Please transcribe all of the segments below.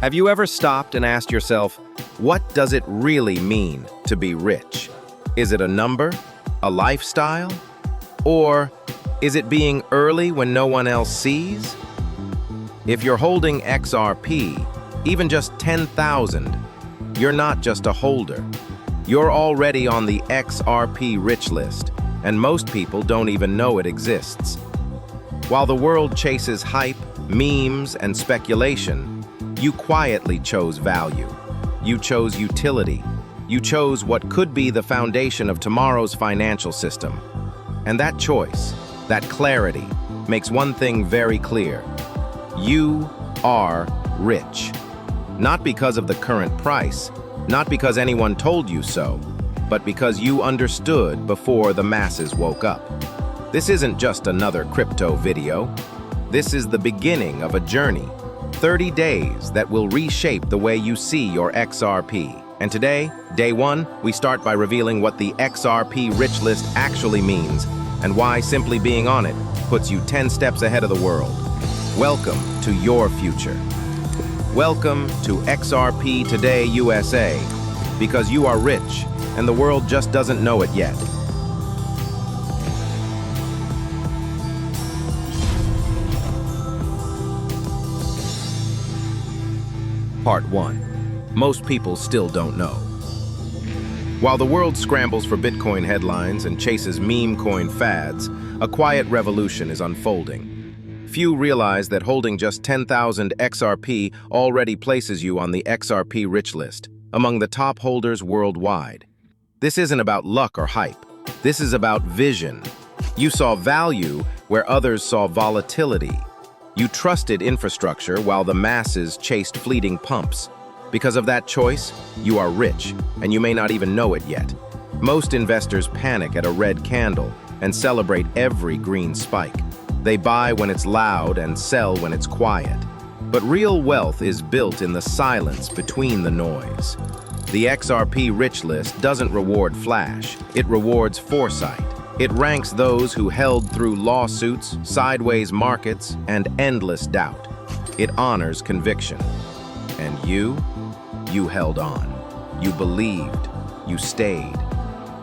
Have you ever stopped and asked yourself, what does it really mean to be rich? Is it a number, a lifestyle, or is it being early when no one else sees? If you're holding XRP, even just 10,000, you're not just a holder. You're already on the XRP Rich List, and most people don't even know it exists. While the world chases hype, memes, and speculation, you quietly chose value. You chose utility. You chose what could be the foundation of tomorrow's financial system. And that choice, that clarity, makes one thing very clear. You are rich. Not because of the current price, not because anyone told you so, but because you understood before the masses woke up. This isn't just another crypto video. This is the beginning of a journey. 30 days that will reshape the way you see your XRP. And today, day one, we start by revealing what the XRP Rich List actually means and why simply being on it puts you 10 steps ahead of the world. Welcome to your future. Welcome to XRP ToDay USA, because you are rich and the world just doesn't know it yet. Part 1. Most people still don't know. While the world scrambles for Bitcoin headlines and chases meme coin fads, a quiet revolution is unfolding. Few realize that holding just 10,000 XRP already places you on the XRP Rich List, among the top holders worldwide. This isn't about luck or hype. This is about vision. You saw value where others saw volatility. You trusted infrastructure while the masses chased fleeting pumps. Because of that choice, you are rich, and you may not even know it yet. Most investors panic at a red candle and celebrate every green spike. They buy when it's loud and sell when it's quiet. But real wealth is built in the silence between the noise. The XRP Rich List doesn't reward flash, it rewards foresight. It ranks those who held through lawsuits, sideways markets, and endless doubt. It honors conviction. And you held on. You believed. You stayed.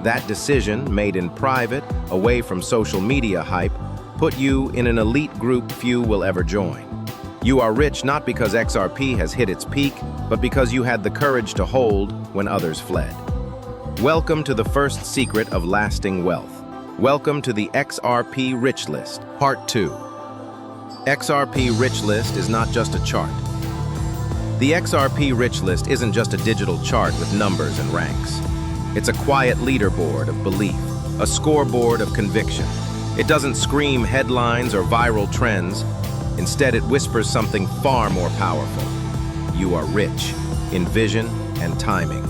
That decision, made in private, away from social media hype, put you in an elite group few will ever join. You are rich not because XRP has hit its peak, but because you had the courage to hold when others fled. Welcome to the first secret of lasting wealth. Welcome to the XRP Rich List, Part 2. XRP Rich List is not just a chart. The XRP Rich List isn't just a digital chart with numbers and ranks. It's a quiet leaderboard of belief, a scoreboard of conviction. It doesn't scream headlines or viral trends. Instead, it whispers something far more powerful. You are rich in vision and timing.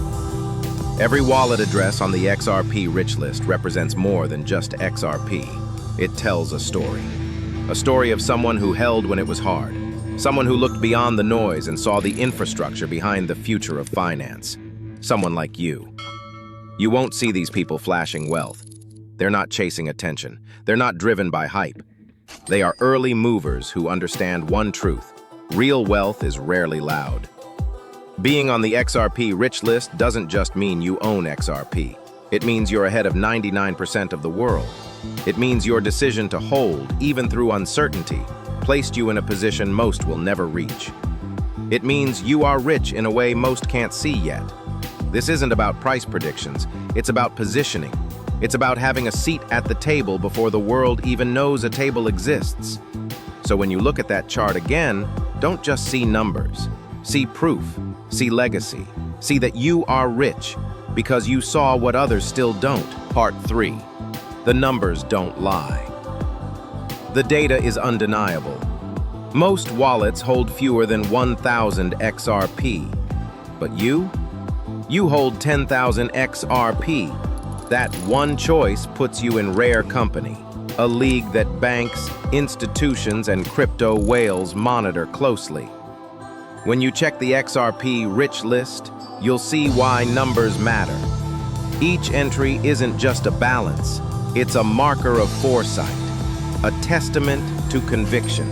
Every wallet address on the XRP Rich List represents more than just XRP. It tells a story. A story of someone who held when it was hard. Someone who looked beyond the noise and saw the infrastructure behind the future of finance. Someone like you. You won't see these people flashing wealth. They're not chasing attention. They're not driven by hype. They are early movers who understand one truth. Real wealth is rarely loud. Being on the XRP Rich List doesn't just mean you own XRP. It means you're ahead of 99% of the world. It means your decision to hold, even through uncertainty, placed you in a position most will never reach. It means you are rich in a way most can't see yet. This isn't about price predictions. It's about positioning. It's about having a seat at the table before the world even knows a table exists. So when you look at that chart again, don't just see numbers. See proof. See legacy. See that you are rich because you saw what others still don't. Part 3. The numbers don't lie. The data is undeniable. Most wallets hold fewer than 1,000 XRP. But you hold 10,000 XRP. That one choice puts you in rare company, a league that banks, institutions, and crypto whales monitor closely. When you check the XRP Rich List, you'll see why numbers matter. Each entry isn't just a balance, it's a marker of foresight, a testament to conviction.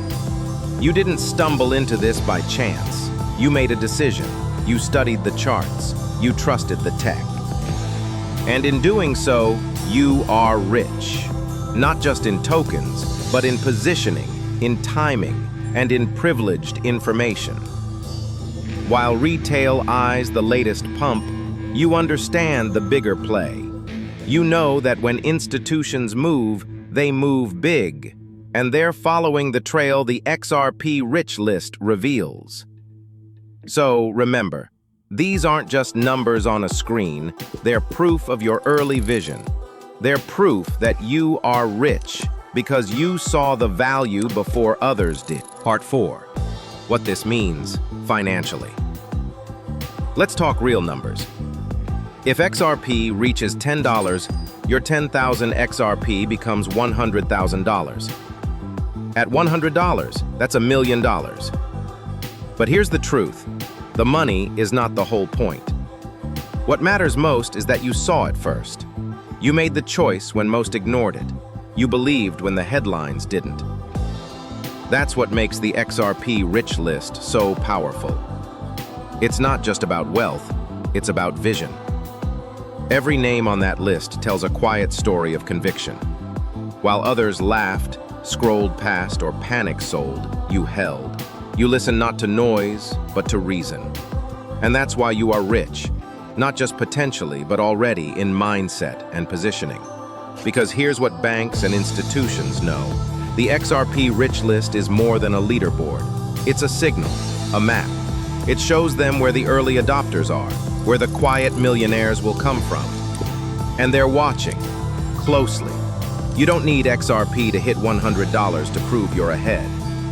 You didn't stumble into this by chance. You made a decision. You studied the charts. You trusted the tech. And in doing so, you are rich. Not just in tokens, but in positioning, in timing, and in privileged information. While retail eyes the latest pump, you understand the bigger play. You know that when institutions move, they move big, and they're following the trail the XRP Rich List reveals. So remember, these aren't just numbers on a screen, they're proof of your early vision. They're proof that you are rich because you saw the value before others did. Part 4. What this means financially. Let's talk real numbers. If XRP reaches $10, your 10,000 XRP becomes $100,000. At $100, that's $1 million. But here's the truth. The money is not the whole point. What matters most is that you saw it first. You made the choice when most ignored it. You believed when the headlines didn't. That's what makes the XRP Rich List so powerful. It's not just about wealth, it's about vision. Every name on that list tells a quiet story of conviction. While others laughed, scrolled past, or panic sold, you held. You listened not to noise, but to reason. And that's why you are rich, not just potentially, but already in mindset and positioning. Because here's what banks and institutions know. The XRP Rich List is more than a leaderboard. It's a signal, a map. It shows them where the early adopters are, where the quiet millionaires will come from. And they're watching, closely. You don't need XRP to hit $100 to prove you're ahead.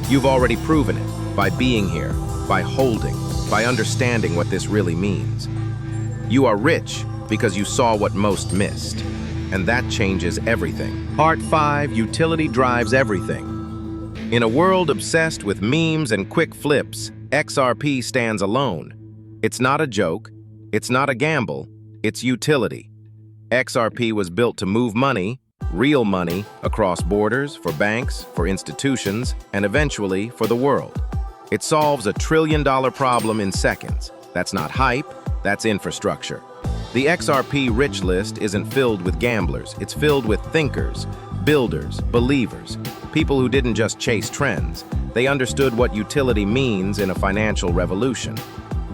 You've already proven it by being here, by holding, by understanding what this really means. You are rich because you saw what most missed. And that changes everything. Part 5, utility drives everything. In a world obsessed with memes and quick flips, XRP stands alone. It's not a joke, it's not a gamble, it's utility. XRP was built to move money, real money, across borders, for banks, for institutions, and eventually for the world. It solves a trillion-dollar problem in seconds. That's not hype, that's infrastructure. The XRP Rich List isn't filled with gamblers, it's filled with thinkers, builders, believers, people who didn't just chase trends. They understood what utility means in a financial revolution.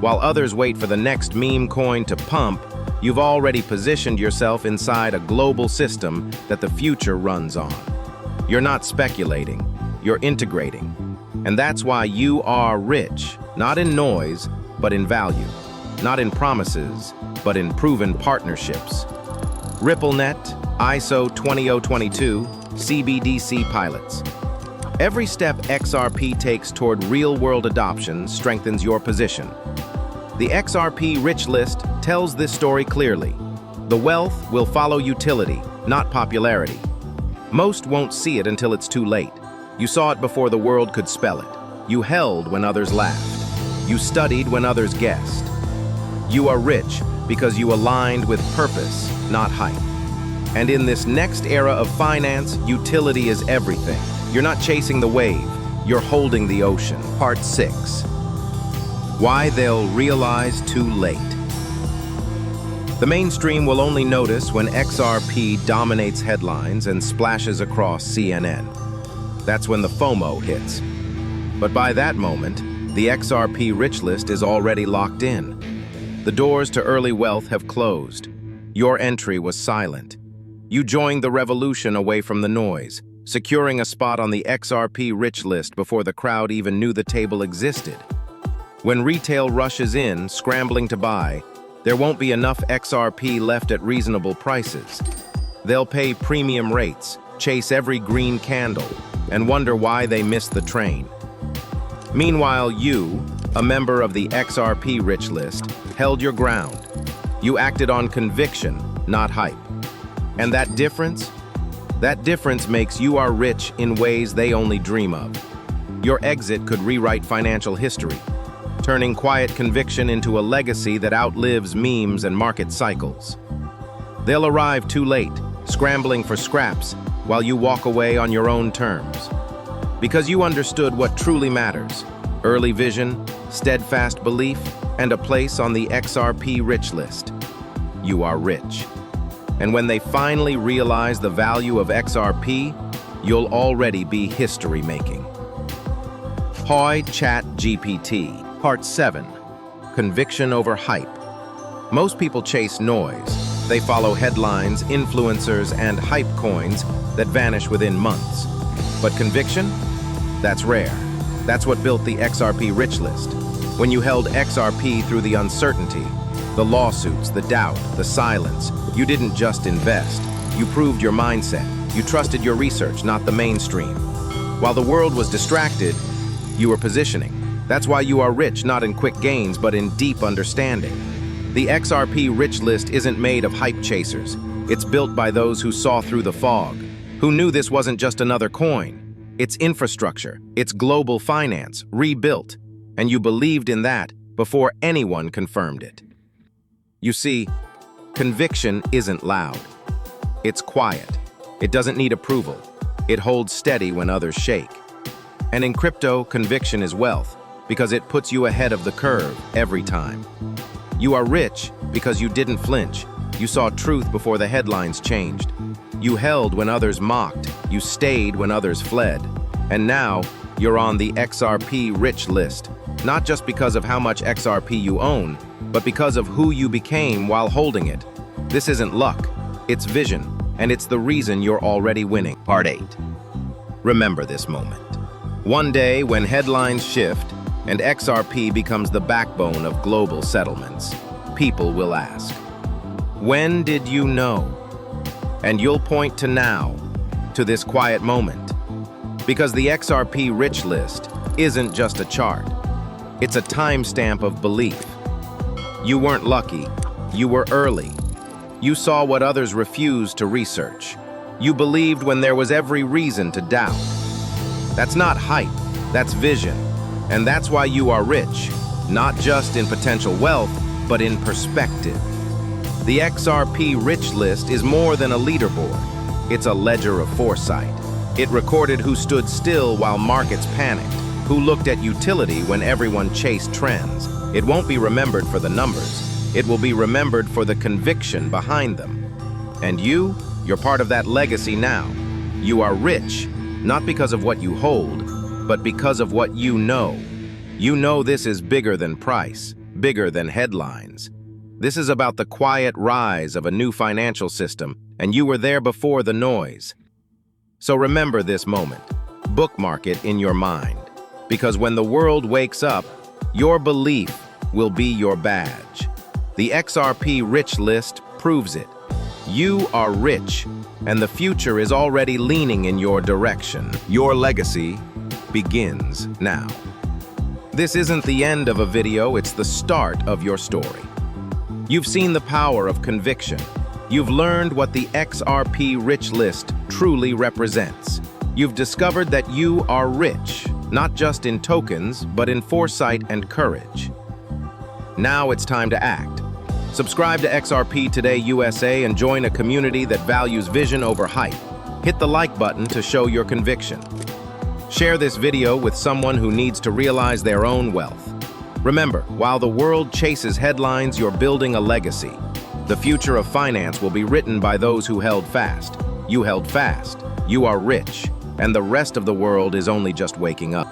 While others wait for the next meme coin to pump, you've already positioned yourself inside a global system that the future runs on. You're not speculating, you're integrating. And that's why you are rich, not in noise, but in value. Not in promises, but in proven partnerships. RippleNet, ISO 20022, CBDC pilots. Every step XRP takes toward real-world adoption strengthens your position. The XRP Rich List tells this story clearly. The wealth will follow utility, not popularity. Most won't see it until it's too late. You saw it before the world could spell it. You held when others laughed. You studied when others guessed. You are rich because you aligned with purpose, not hype. And in this next era of finance, utility is everything. You're not chasing the wave, you're holding the ocean. Part 6. Why they'll realize too late. The mainstream will only notice when XRP dominates headlines and splashes across CNN. That's when the FOMO hits. But by that moment, the XRP Rich List is already locked in. The doors to early wealth have closed. Your entry was silent. You joined the revolution away from the noise, securing a spot on the XRP Rich List before the crowd even knew the table existed. When retail rushes in, scrambling to buy, there won't be enough XRP left at reasonable prices. They'll pay premium rates, chase every green candle, and wonder why they missed the train. Meanwhile, you, a member of the XRP Rich List, held your ground. You acted on conviction, not hype. And that difference makes you are rich in ways they only dream of. Your exit could rewrite financial history, turning quiet conviction into a legacy that outlives memes and market cycles. They'll arrive too late, scrambling for scraps, while you walk away on your own terms. Because you understood what truly matters: early vision, steadfast belief, and a place on the XRP Rich List. You are rich. And when they finally realize the value of XRP, you'll already be history-making. Hoi Chat GPT, Part 7, Conviction over Hype. Most people chase noise. They follow headlines, influencers, and hype coins that vanish within months. But conviction? That's rare. That's what built the XRP Rich List. When you held XRP through the uncertainty, the lawsuits, the doubt, the silence, you didn't just invest. You proved your mindset. You trusted your research, not the mainstream. While the world was distracted, you were positioning. That's why you are rich, not in quick gains, but in deep understanding. The XRP Rich List isn't made of hype chasers. It's built by those who saw through the fog, who knew this wasn't just another coin. It's infrastructure, it's global finance, rebuilt, and you believed in that before anyone confirmed it. You see, conviction isn't loud. It's quiet. It doesn't need approval. It holds steady when others shake. And in crypto, conviction is wealth, because it puts you ahead of the curve every time. You are rich because you didn't flinch. You saw truth before the headlines changed. You held when others mocked. You stayed when others fled. And now, you're on the XRP Rich List, not just because of how much XRP you own, but because of who you became while holding it. This isn't luck, it's vision, and it's the reason you're already winning. Part 8. Remember this moment. One day, when headlines shift and XRP becomes the backbone of global settlements, people will ask, when did you know? And you'll point to now, to this quiet moment. Because the XRP Rich List isn't just a chart. It's a timestamp of belief. You weren't lucky. You were early. You saw what others refused to research. You believed when there was every reason to doubt. That's not hype. That's vision. And that's why you are rich, not just in potential wealth, but in perspective. The XRP Rich List is more than a leaderboard. It's a ledger of foresight. It recorded who stood still while markets panicked, who looked at utility when everyone chased trends. It won't be remembered for the numbers. It will be remembered for the conviction behind them. And you're part of that legacy now. You are rich, not because of what you hold, but because of what you know. You know this is bigger than price, bigger than headlines. This is about the quiet rise of a new financial system, and you were there before the noise. So remember this moment. Bookmark it in your mind. Because when the world wakes up, your belief will be your badge. The XRP Rich List proves it. You are rich, and the future is already leaning in your direction. Your legacy begins now. This isn't the end of a video, it's the start of your story. You've seen the power of conviction. You've learned what the XRP Rich List truly represents. You've discovered that you are rich, not just in tokens, but in foresight and courage. Now it's time to act. Subscribe to XRP ToDay USA and join a community that values vision over hype. Hit the like button to show your conviction. Share this video with someone who needs to realize their own wealth. Remember, while the world chases headlines, you're building a legacy. The future of finance will be written by those who held fast. You held fast. You are rich. And the rest of the world is only just waking up.